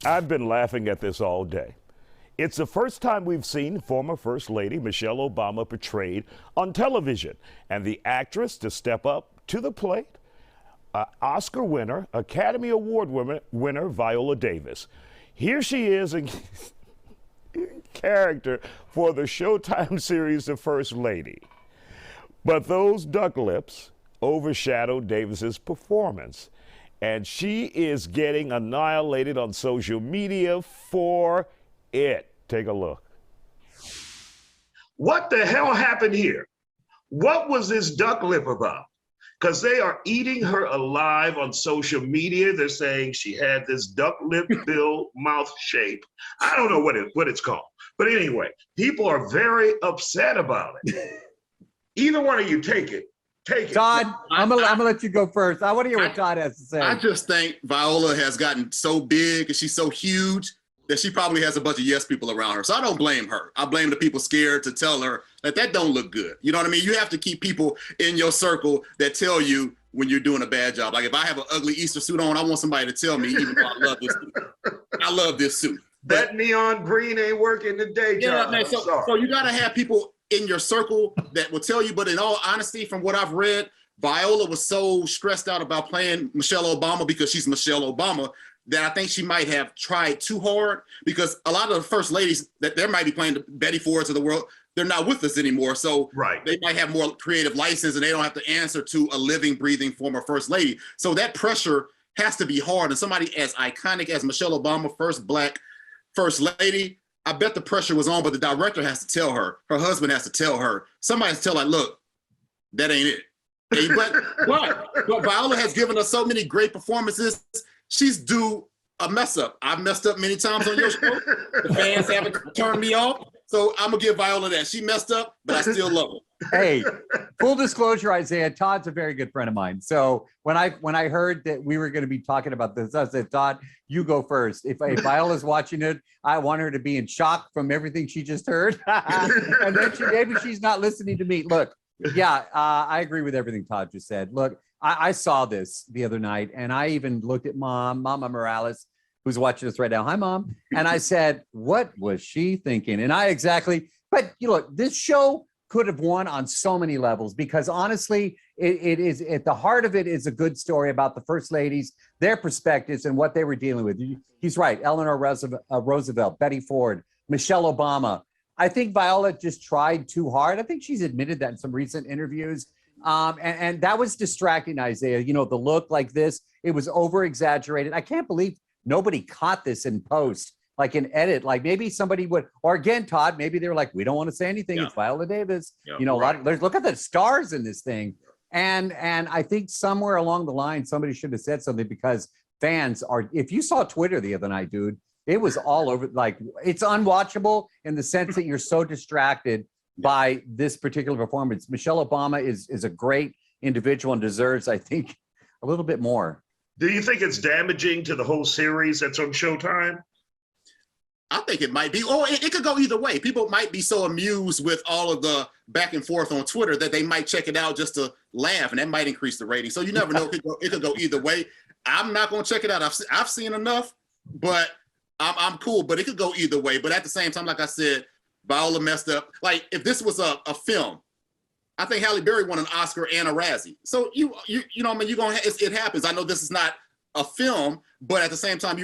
I've been laughing at this all day. It's the first time we've seen former First Lady Michelle Obama portrayed on television, and the actress to step up to the plate, Oscar winner, Academy Award winner Viola Davis. Here she is in character for the Showtime series The First Lady. But those duck lips overshadowed Davis's performance, and she is getting annihilated on social media for it. Take a look. What the hell happened here? What was this duck lip about? Because they are eating her alive on social media. They're saying she had this duck lip bill mouth shape. I don't know what it's called. But anyway, people are very upset about it. Either one of you take it. Take it. Todd, I'm gonna let you go first. I want to hear what Todd has to say. I just think Viola has gotten so big and she's so huge that she probably has a bunch of yes people around her. So I don't blame her. I blame the people scared to tell her that don't look good. You know what I mean? You have to keep people in your circle that tell you when you're doing a bad job. Like if I have an ugly Easter suit on, I want somebody to tell me, even though I love this suit. I love this suit. That neon green ain't working today, John. Yeah, so you gotta have people in your circle that will tell you, but in all honesty, from what I've read, Viola was so stressed out about playing Michelle Obama because she's Michelle Obama that I think she might have tried too hard, because a lot of the first ladies that they might be playing the Betty Fords of the world, they're not with us anymore. So they might have more creative license and they don't have to answer to a living, breathing former first lady. So that pressure has to be hard. And somebody as iconic as Michelle Obama, first Black first lady, I bet the pressure was on, but the director has to tell her, her husband has to tell her, somebody has to tell her, look, that ain't it. But Viola has given us so many great performances. She's due a mess up. I've messed up many times on your show. The fans haven't turned me off. So I'm gonna give Viola that. She messed up, but I still love her. Hey, full disclosure, Isaiah, Todd's a very good friend of mine. So when I heard that we were going to be talking about this, I said, Todd, you go first. If Viola's watching it, I want her to be in shock from everything she just heard. And then maybe she's not listening to me. Look, yeah, I agree with everything Todd just said. Look, I saw this the other night, and I even looked at Mama Morales, who's watching us right now. Hi, Mom. And I said, what was she thinking? And but you look, this show could have won on so many levels, because honestly, it is at the heart of it is a good story about the first ladies, their perspectives and what they were dealing with. He's right. Eleanor Roosevelt, Betty Ford, Michelle Obama. I think Viola just tried too hard. I think she's admitted that in some recent interviews. And that was distracting, Isaiah. You know, the look like this, it was over exaggerated. I can't believe nobody caught this in post, like in edit. Like maybe somebody would, or again, Todd, maybe they were like, we don't want to say anything. Yeah. It's Viola Davis. Yeah, you know, look at the stars in this thing. And I think somewhere along the line, somebody should have said something, because fans are, if you saw Twitter the other night, dude, it was all over. Like, it's unwatchable in the sense that you're so distracted by this particular performance. Michelle Obama is a great individual and deserves, I think, a little bit more. Do you think it's damaging to the whole series that's on Showtime? I think it might be. Or it could go either way. People might be so amused with all of the back and forth on Twitter that they might check it out just to laugh, and that might increase the rating. So you never know. It could go either way. I'm not going to check it out. I've seen enough, but I'm cool. But it could go either way. But at the same time, like I said, Viola messed up. Like if this was a film, I think Halle Berry won an Oscar and a Razzie. So you know, I mean, it happens. I know this is not a film, but at the same time,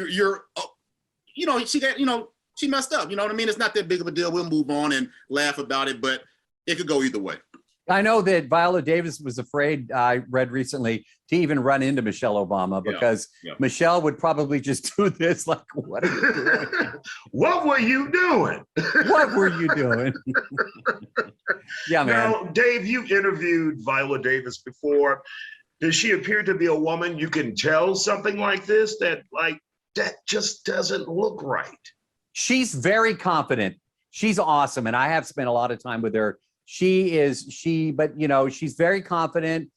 she messed up. You know what I mean? It's not that big of a deal. We'll move on and laugh about it, but it could go either way. I know that Viola Davis was afraid, I read recently, to even run into Michelle Obama, because Michelle would probably just do this, like, what are you doing? What were you doing? What were you doing? Yeah, man. Now, Dave, you've interviewed Viola Davis before. Does she appear to be a woman you can tell something like this, that just doesn't look right? She's very confident. She's awesome. And I have spent a lot of time with her. But you know, she's very confident.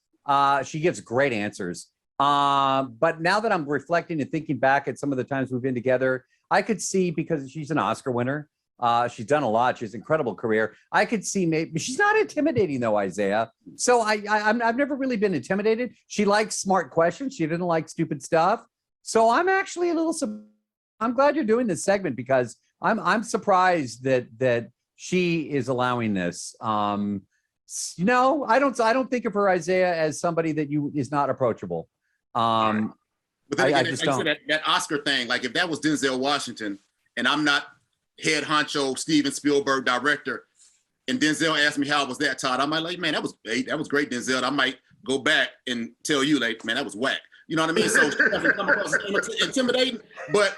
She gives great answers. But now that I'm reflecting and thinking back at some of the times we've been together, I could see, because she's an Oscar winner, she's done a lot. She has an incredible career. I could see maybe she's not intimidating though, Isaiah. So I've never really been intimidated. She likes smart questions. She didn't like stupid stuff. So I'm actually a little surprised I'm glad you're doing this segment because I'm surprised that she is allowing this. No, I don't think of her, Isaiah, as somebody that is not approachable. But then I again, just like I don't. said, that Oscar thing, like if that was Denzel Washington and I'm not head honcho Steven Spielberg director, and Denzel asked me how was that, Todd, I might like, man, that was great, Denzel. I might go back and tell you, like, man, that was whack. You know what I mean? So she doesn't come across as intimidating, but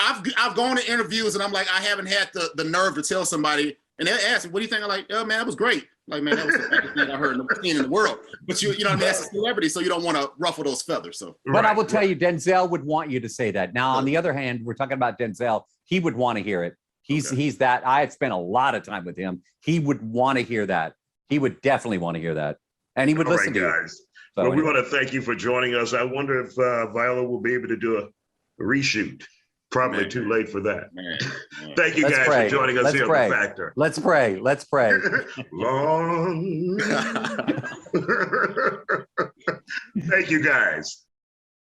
I've gone to interviews and I'm like, I haven't had the nerve to tell somebody, and they ask me, what do you think? I'm like, oh man, that was great. Like, man, that was the best thing I heard in the world. But you know what I mean? That's a celebrity, so you don't want to ruffle those feathers. So, But I will tell you, Denzel would want you to say that. Now, on the other hand, we're talking about Denzel. He would want to hear it. He's that. I had spent a lot of time with him. He would want to hear that. He would definitely want to hear that, and he would listen to guys. you. Well, we want to thank you for joining us. I wonder if Viola will be able to do a reshoot. Probably too late for that. Thank you guys for joining us here on The Factor. Let's pray. Let's pray. Long. Thank you guys.